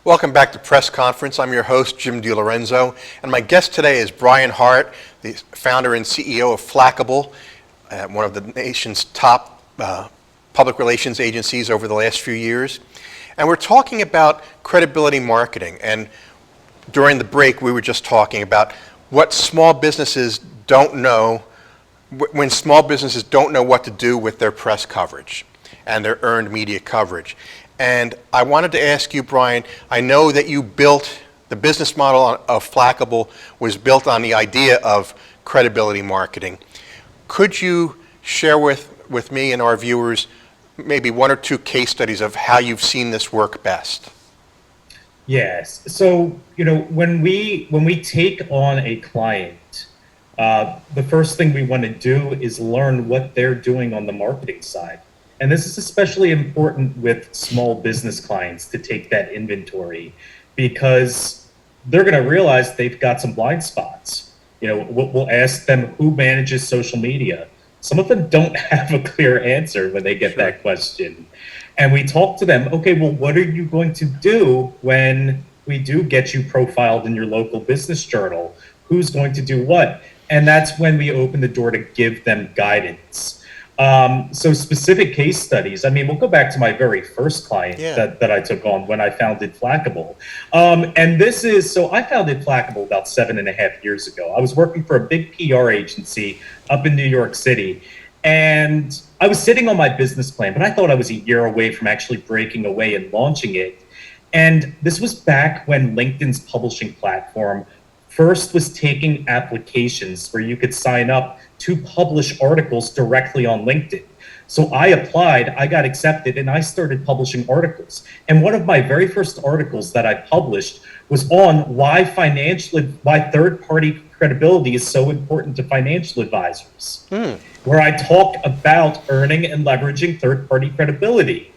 Welcome back to Press Conference. I'm your host, Jim DeLorenzo, and my guest today is Brian Hart, the founder and CEO of Flackable, one of the nation's top public relations agencies over the last few years. And we're talking about credibility marketing. And during the break, we were just talking about what small businesses don't know, when small businesses don't know what to do with their press coverage and their earned media coverage. And I wanted to ask you, Brian, I know that you built, the business model of Flackable was built on the idea of credibility marketing. Could you share with me and our viewers maybe one or two case studies of how you've seen this work best? Yes. So, when we take on a client, the first thing we want to do is learn what they're doing on the marketing side. And this is especially important with small business clients to take that inventory because they're going to realize they've got some blind spots. We'll ask them who manages social media. Some of them don't have a clear answer when they get that question. And we talk to them, okay, well, what are you going to do when we do get you profiled in your local business journal? Who's going to do what? And that's when we open the door to give them guidance. So specific case studies, we'll go back to my very first client that I took on when I founded Flackable. I founded Flackable about 7.5 years ago. I was working for a big PR agency up in New York City. And I was sitting on my business plan, but I thought I was a year away from actually breaking away and launching it. And this was back when LinkedIn's publishing platform first was taking applications where you could sign up to publish articles directly on LinkedIn. So I applied, I got accepted, and I started publishing articles. And one of my very first articles that I published was on why third-party credibility is so important to financial advisors, where I talk about earning and leveraging third-party credibility.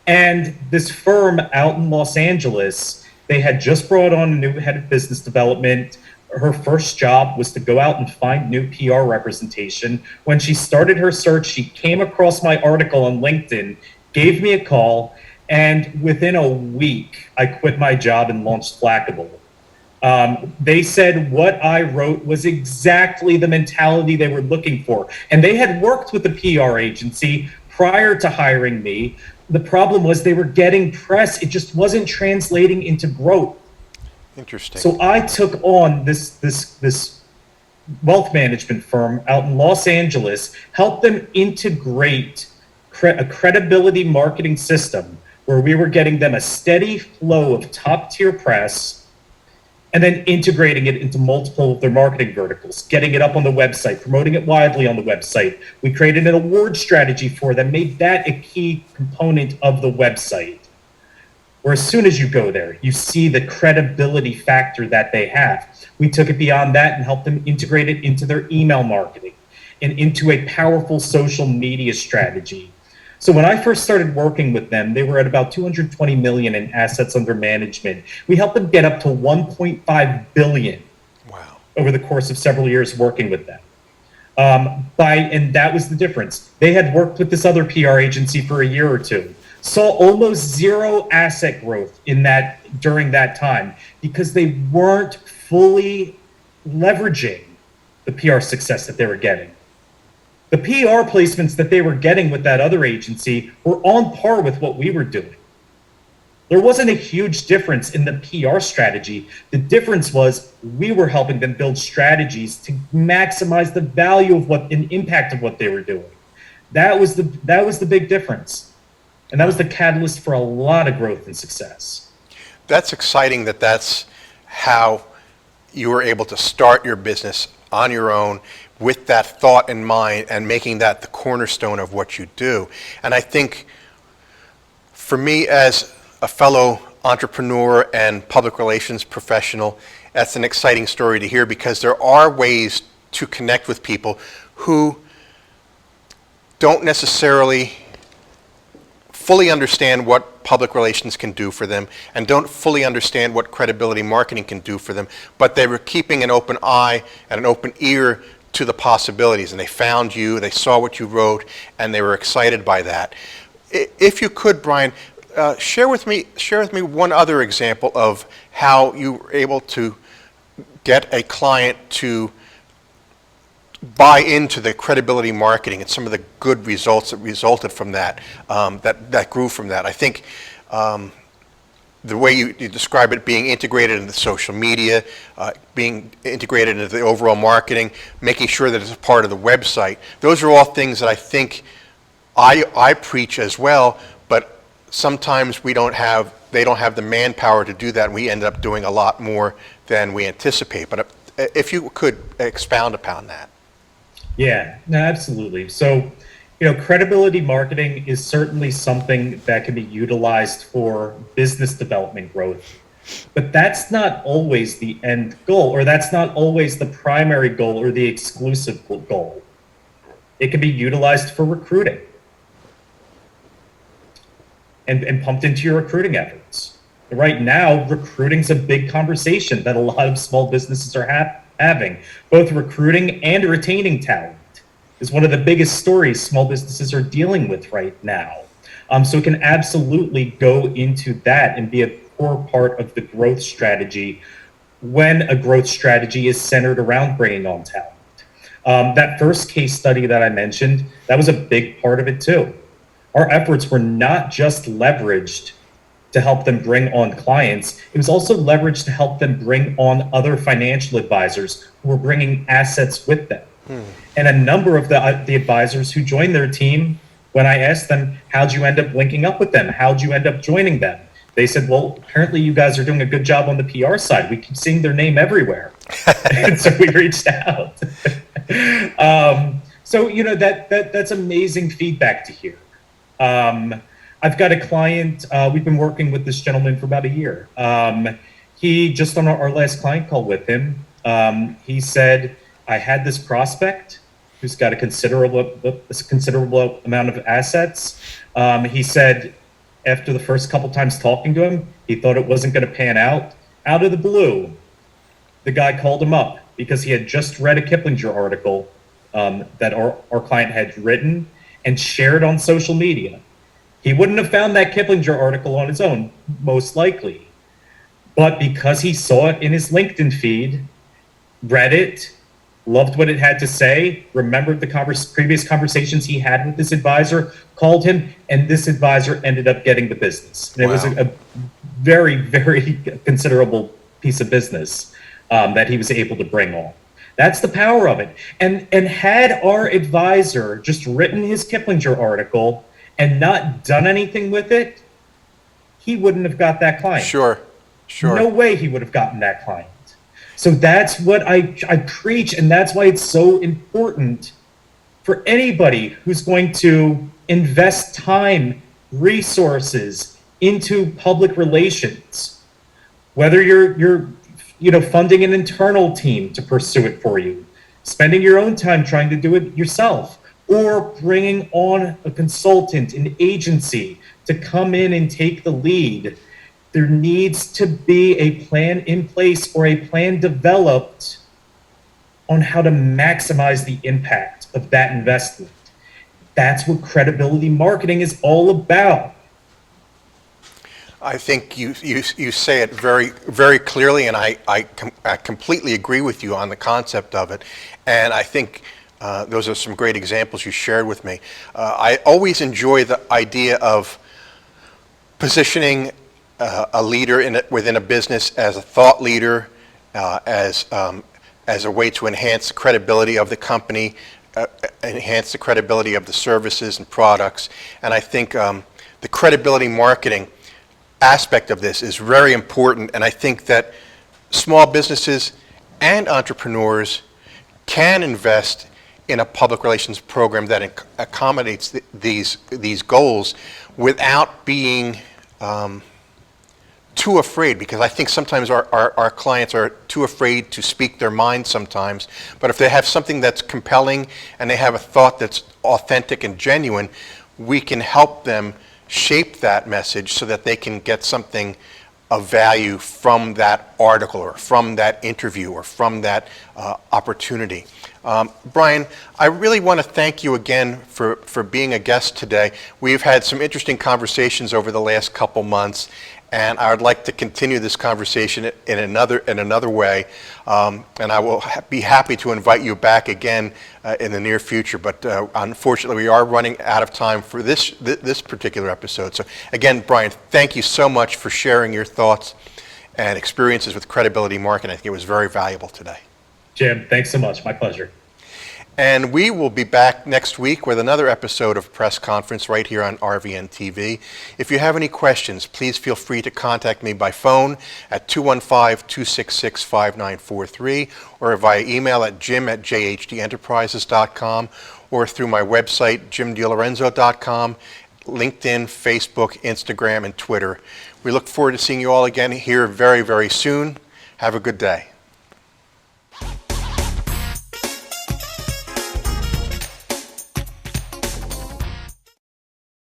And this firm out in Los Angeles, they had just brought on a new head of business development. Her first job was to go out and find new PR representation. When she started her search, she came across my article on LinkedIn, gave me a call, and within a week, I quit my job and launched Flackable. They said what I wrote was exactly the mentality they were looking for. And they had worked with the PR agency prior to hiring me. The problem was they were getting press. It just wasn't translating into growth. Interesting. So I took on this wealth management firm out in Los Angeles, helped them integrate a credibility marketing system where we were getting them a steady flow of top tier press and then integrating it into multiple of their marketing verticals, getting it up on the website, promoting it widely on the website. We created an award strategy for them, made that a key component of the website. Where as soon as you go there, you see the credibility factor that they have. We took it beyond that and helped them integrate it into their email marketing and into a powerful social media strategy. So when I first started working with them, they were at about 220 million in assets under management. We helped them get up to 1.5 billion over the course of several years working with them. And that was the difference. They had worked with this other PR agency for a year or two. Saw almost zero asset growth during that time because they weren't fully leveraging the PR success that they were getting. The PR placements that they were getting with that other agency were on par with what we were doing. There wasn't a huge difference in the PR strategy. The difference was we were helping them build strategies to maximize the value of and impact of what they were doing. That was the big difference. And that was the catalyst for a lot of growth and success. That's exciting that's how you were able to start your business on your own with that thought in mind and making that the cornerstone of what you do. And I think for me as a fellow entrepreneur and public relations professional, that's an exciting story to hear because there are ways to connect with people who don't necessarily fully understand what public relations can do for them and don't fully understand what credibility marketing can do for them, but they were keeping an open eye and an open ear to the possibilities, and they found you, they saw what you wrote, and they were excited by that. If you could, Brian, share with me one other example of how you were able to get a client to buy into the credibility marketing and some of the good results that resulted from that, that grew from that. I think the way you describe it, being integrated into social media, being integrated into the overall marketing, making sure that it's a part of the website, those are all things that I think I preach as well, but sometimes they don't have the manpower to do that, and we end up doing a lot more than we anticipate. But if you could expound upon that. Yeah, no, absolutely. So, credibility marketing is certainly something that can be utilized for business development growth, but that's not always the end goal, or that's not always the primary goal or the exclusive goal. It can be utilized for recruiting and pumped into your recruiting efforts. Right now, recruiting's a big conversation that a lot of small businesses are having. Both recruiting and retaining talent is one of the biggest stories small businesses are dealing with right now. So it can absolutely go into that and be a core part of the growth strategy when a growth strategy is centered around bringing on talent. That first case study that I mentioned, that was a big part of it too. Our efforts were not just leveraged to help them bring on clients, it was also leveraged to help them bring on other financial advisors who were bringing assets with them. And a number of the advisors who joined their team, when I asked them, how'd you end up linking up with them? How'd you end up joining them? They said, well, apparently you guys are doing a good job on the PR side. We keep seeing their name everywhere. And so we reached out. So, that's amazing feedback to hear. I've got a client, we've been working with this gentleman for about a year. He, just on our last client call with him, he said, I had this prospect who's got a considerable amount of assets. He said, after the first couple times talking to him, he thought it wasn't going to pan out. Out of the blue, the guy called him up because he had just read a Kiplinger article that our client had written and shared on social media. He wouldn't have found that Kiplinger article on his own, most likely. But because he saw it in his LinkedIn feed, read it, loved what it had to say, remembered the previous conversations he had with this advisor, called him, and this advisor ended up getting the business. And It was a very, very considerable piece of business that he was able to bring on. That's the power of it. And had our advisor just written his Kiplinger article and not done anything with it, he wouldn't have got that client. Sure. No way he would have gotten that client. So that's what I preach, and that's why it's so important for anybody who's going to invest time, resources into public relations. Whether you're funding an internal team to pursue it for you, spending your own time trying to do it yourself, or bringing on a consultant, an agency to come in and take the lead. There needs to be a plan in place or a plan developed on how to maximize the impact of that investment. That's what credibility marketing is all about. I think you say it very, very clearly, and I completely agree with you on the concept of it. And I think those are some great examples you shared with me. I always enjoy the idea of positioning a leader within a business as a thought leader, as a way to enhance the credibility of the company, enhance the credibility of the services and products. And I think the credibility marketing aspect of this is very important, and I think that small businesses and entrepreneurs can invest in a public relations program that accommodates these goals without being too afraid, because I think sometimes our clients are too afraid to speak their mind sometimes. But if they have something that's compelling and they have a thought that's authentic and genuine, we can help them shape that message so that they can get something of value from that article or from that interview or from that opportunity. Brian, I really want to thank you again for being a guest today. We've had some interesting conversations over the last couple months, and I would like to continue this conversation in another way. And I will be happy to invite you back again in the near future. But unfortunately, we are running out of time for this particular episode. So again, Brian, thank you so much for sharing your thoughts and experiences with credibility marketing. I think it was very valuable today. Jim, thanks so much. My pleasure. And we will be back next week with another episode of Press Conference right here on RVN TV. If you have any questions, please feel free to contact me by phone at 215-266-5943 or via email at jim@jhdenterprises.com or through my website, jimdelorenzo.com, LinkedIn, Facebook, Instagram, and Twitter. We look forward to seeing you all again here very, very soon. Have a good day.